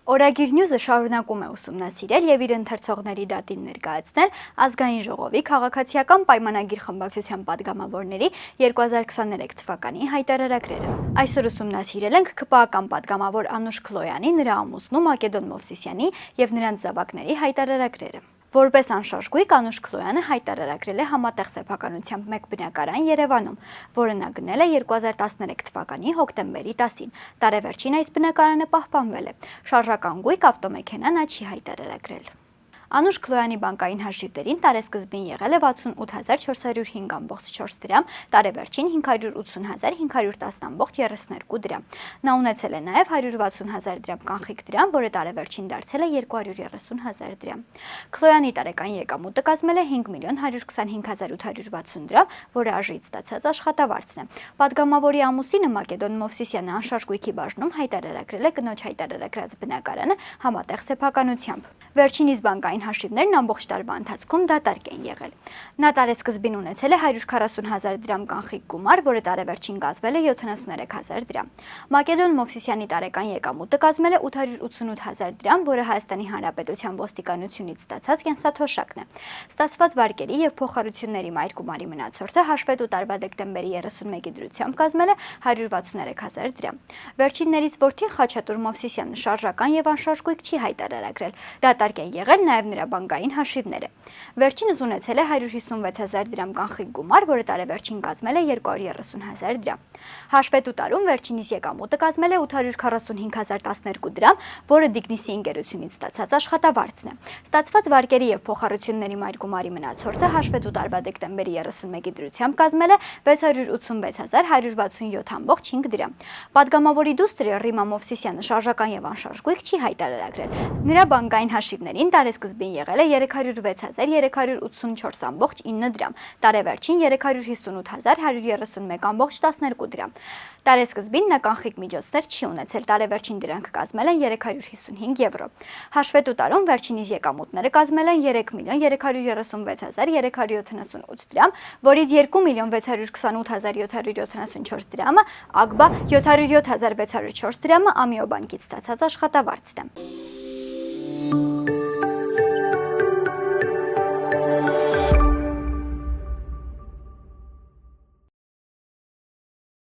Օրագիր նյուզը շարունակում է ուսումնասիրել եւ իր ընթերցողների դատին ներկայացնել ազգային ժողովի քաղաքացիական պայմանագիր խմբակցության падգամավորների 2023 թվականի հայտարարագրերը։ Այսօր ուսումնասիրել ենք ԿՊԱ-ական падգամավոր Անուշ Քլոյանի, նրա ամուսնու Մակեդոն Մովսիսյանի եւ նրանց զավակների հայտարարագրերը։ Որպես անշարժ գույք Անուշ Քլոյանը հայտարարագրել է համատեղ սեփականությամբ մեկ բնակարան Երևանում, որը նա գնել է 2013 թվականի հոկտեմբերի 10-ին։ Տարեվերջին այս բնակարանը պահպանվել է։ Շարժական գույք ավտոմեքենա նա չի հայտարարագրել։ Անուշ Քլոյանի բանկային հաշիվներին տարեսկզբին եղել է 68405.4 դրամ, տարեվերջին 580.510.32 դրամ։ Նա ունեցել է նաև 160.000 դրամ կանխիկ դրամ, որը տարեվերջին դարձել է 230.000 դրամ։ Քլոյանի տարեկան եկամուտը կազմել է 5.125.860 դրամ, որը արժույթ ստացած աշխատավարձն է։ Պատգամավորի ամուսինը Մակեդոն Մովսիսյանը անշարժ գույքի բաժնում հայտարարագրել է կնոջ հայտարարագրած բնակարանը համատեղ սեփականությամբ։ Վերջինիս բանկային հաշիվներն ամբողջ տարվա ընթացքում դատարկ են եղել։ Նա տարեսկզբին ունեցել է 140.000 դրամ կանխիկ գումար, որը տարեվերջին կազմել է 73.000 դրամ։ Մակեդոն Մովսիսյանի տարեկան եկամուտը կազմել է 888.000 դրամ, որը Հայաստանի Հանրապետության ոստիկանությունից ստացած կենսաթոշակն է։ Ստացված վարկերի եւ փոխհարությունների մայրգումարի մնացորդը հաշվետու տարվա դեկտեմբերի 31-ի դրությամբ կազմել է 163.000 դրամ։ Վերջիններից որդին Խաչատուր Մովսիսյանը շարժական եւ անշարժ գույք չի հայտարարագրել։ Դատարկ են եղել նաև նրա բանկային հաշիվները։ Վերջինս ունեցել է 156.000 դրամ կանխիկ գումար, որը տարեվերջին կազմել է 230.000 դրամ։ Հաշվետու տարում վերջինիս եկամուտը կազմել է 845.012 դրամ, որը Դիգնիսի ընկերությունից ստացած աշխատավարձն է։ Ստացված վարկերի եւ փոխհարությունների մայրգումարի մնացորդը հաշվետու տարվա դեկտեմբերի 31-ի դրությամբ կազմել է 686.167.5 դրամ։ Պատգամավորի դուստր Ռիմա Մովսիսյանը շարժական եւ անշարժ գույք չի հայտարարագրել։ Նրա բանկային հաշիվներին տարեսկզբին եղել է 306.384.9 դրամ, տարեվերջին 358.131.12 դրամ։ Տարեսկզբին նա կանխիկ միջոցներ չի ունեցել, տարեվերջին դրանք կազմել են 355 եվրո։ Հաշվետու տարում վերջինիս եկամուտները կազմել են 3.326.378 դրամ, որից 2.628.774 դրամը ԱԳԲԱ, 707.604 դրամը Ամիոբանկից ստացած աշխատավարձն է։